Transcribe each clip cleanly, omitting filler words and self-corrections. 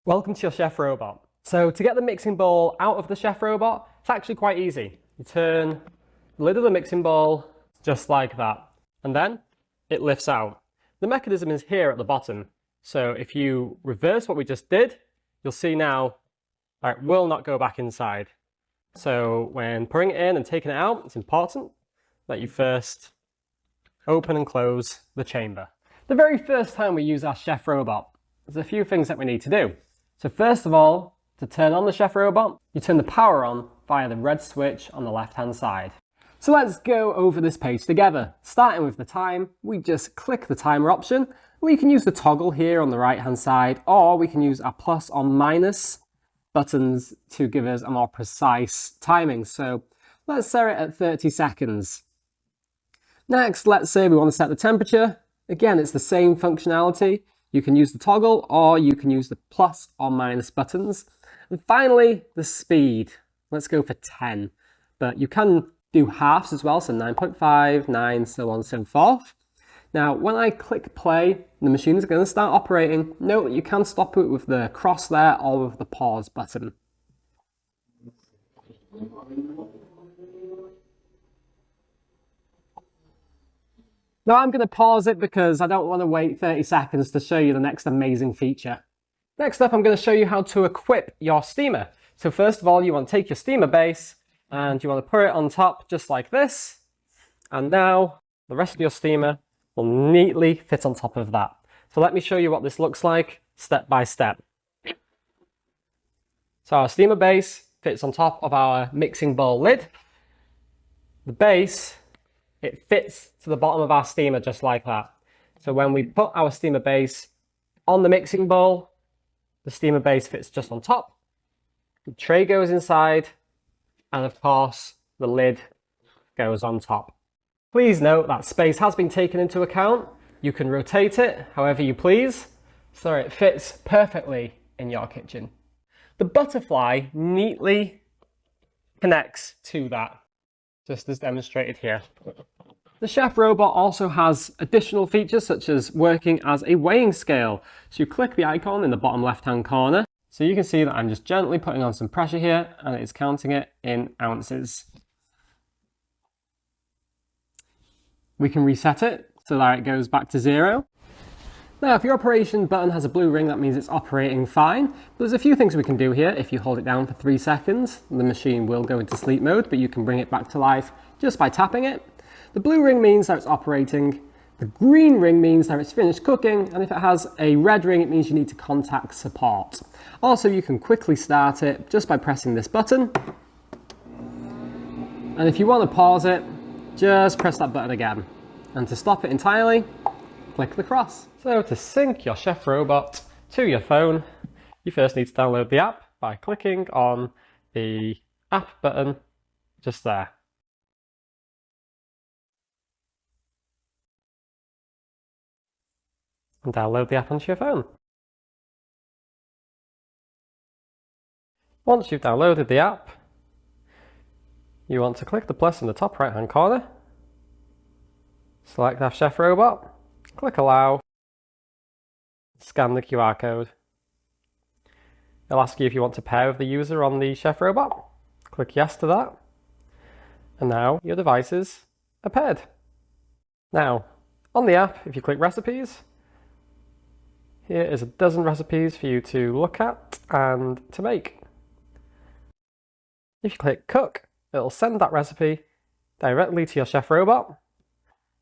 Welcome to your ChefRobot. So to get the mixing bowl out of the ChefRobot, it's actually quite easy. You turn the lid of the mixing bowl just like that, and then it lifts out. The mechanism is here at the bottom. So if you reverse what we just did, you'll see now that it will not go back inside. So when pouring it in and taking it out, it's important that you first open and close the chamber. The very first time we use our ChefRobot, there's a few things that we need to do. So first of all, to turn on the ChefRobot, you turn the power on via the red switch on the left-hand side. So let's go over this page together. Starting with the time, we just click the timer option. We can use the toggle here on the right-hand side, or we can use our plus or minus buttons to give us a more precise timing. So let's set it at 30 seconds. Next, let's say we want to set the temperature. Again, it's the same functionality. You can use the toggle or you can use the plus or minus buttons. And finally, the speed. Let's go for 10. But you can do halves as well, so 9.5, 9, so on and so forth. Now, when I click play, the machine is going to start operating. Note that you can stop it with the cross there or with the pause button. Now I'm going to pause it because I don't want to wait 30 seconds to show you the next amazing feature. Next up, I'm going to show you how to equip your steamer. So first of all, you want to take your steamer base and you want to put it on top just like this. And now the rest of your steamer will neatly fit on top of that. So let me show you what this looks like step by step. So our steamer base fits on top of our mixing bowl lid. The base, it fits to the bottom of our steamer just like that. So when we put our steamer base on the mixing bowl, the steamer base fits just on top. The tray goes inside, and of course, the lid goes on top. Please note that space has been taken into account. You can rotate it however you please, so it fits perfectly in your kitchen. The butterfly neatly connects to that, just as demonstrated here. The ChefRobot also has additional features such as working as a weighing scale. So you click the icon in the bottom left-hand corner. So you can see that I'm just gently putting on some pressure here and it's counting it in ounces. We can reset it so that it goes back to 0. Now, if your operation button has a blue ring, that means it's operating fine. But there's a few things we can do here. If you hold it down for 3 seconds, the machine will go into sleep mode, but you can bring it back to life just by tapping it. The blue ring means that it's operating. The green ring means that it's finished cooking. And if it has a red ring, it means you need to contact support. Also, you can quickly start it just by pressing this button. And if you want to pause it, just press that button again. And to stop it entirely, click the cross. So to sync your ChefRobot to your phone, you first need to download the app by clicking on the app button just there. And download the app onto your phone. Once you've downloaded the app, you want to click the plus in the top right hand corner, select our ChefRobot, click allow, scan the QR code. It'll ask you if you want to pair with the user on the ChefRobot. Click yes to that. And now your devices are paired. Now, on the app, if you click recipes, here is a dozen recipes for you to look at and to make. If you click cook, it'll send that recipe directly to your ChefRobot.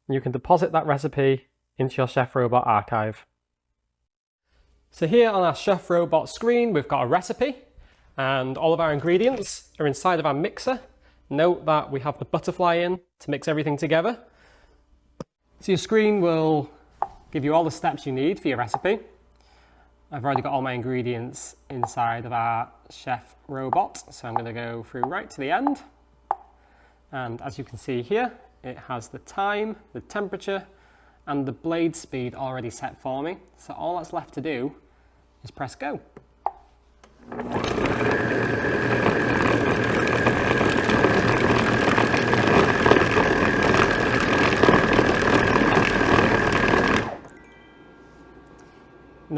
You can deposit that recipe into your ChefRobot archive. So here on our ChefRobot screen, we've got a recipe and all of our ingredients are inside of our mixer. Note that we have the butterfly in to mix everything together. So your screen will give you all the steps you need for your recipe. I've already got all my ingredients inside of our ChefRobot, so I'm going to go through right to the end. And as you can see here, it has the time, the temperature, and the blade speed already set for me. So all that's left to do is press go.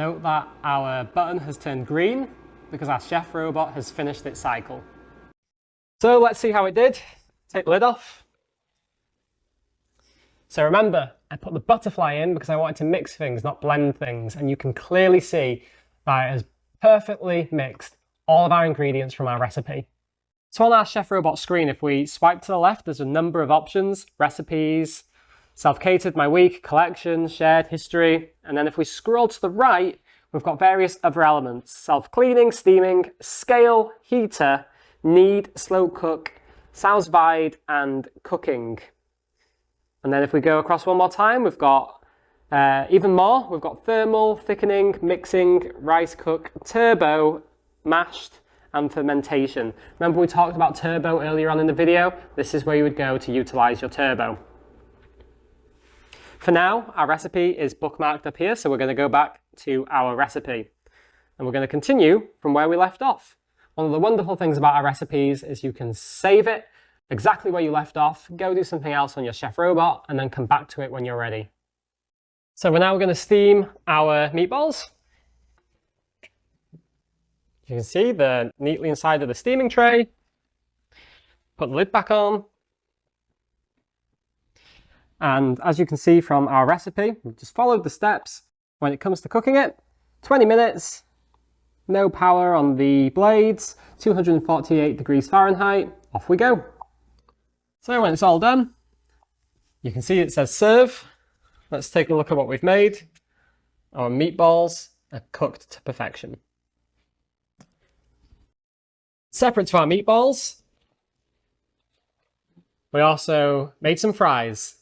Note that our button has turned green because our ChefRobot has finished its cycle. So let's see how it did. Take the lid off. So remember, I put the butterfly in because I wanted to mix things, not blend things. And you can clearly see that it has perfectly mixed all of our ingredients from our recipe. So on our ChefRobot screen, if we swipe to the left, there's a number of options: recipes, self-catered, my week, collection, shared, history. And then if we scroll to the right, we've got various other elements: self-cleaning, steaming, scale, heater, knead, slow cook, sitewide, and cooking. And then if we go across one more time, we've got even more. We've got thermal, thickening, mixing, rice cook, turbo, mashed, and fermentation. Remember we talked about turbo earlier on in the video? This is where you would go to utilize your turbo. For now, our recipe is bookmarked up here, so we're going to go back to our recipe. And we're going to continue from where we left off. One of the wonderful things about our recipes is you can save it exactly where you left off, go do something else on your ChefRobot, and then come back to it when you're ready. So we're now going to steam our meatballs. You can see they're neatly inside of the steaming tray. Put the lid back on. And as you can see from our recipe, we've just followed the steps when it comes to cooking it. 20 minutes, no power on the blades, 248 degrees Fahrenheit, off we go. So when it's all done, you can see it says serve. Let's take a look at what we've made. Our meatballs are cooked to perfection. Separate to our meatballs, we also made some fries.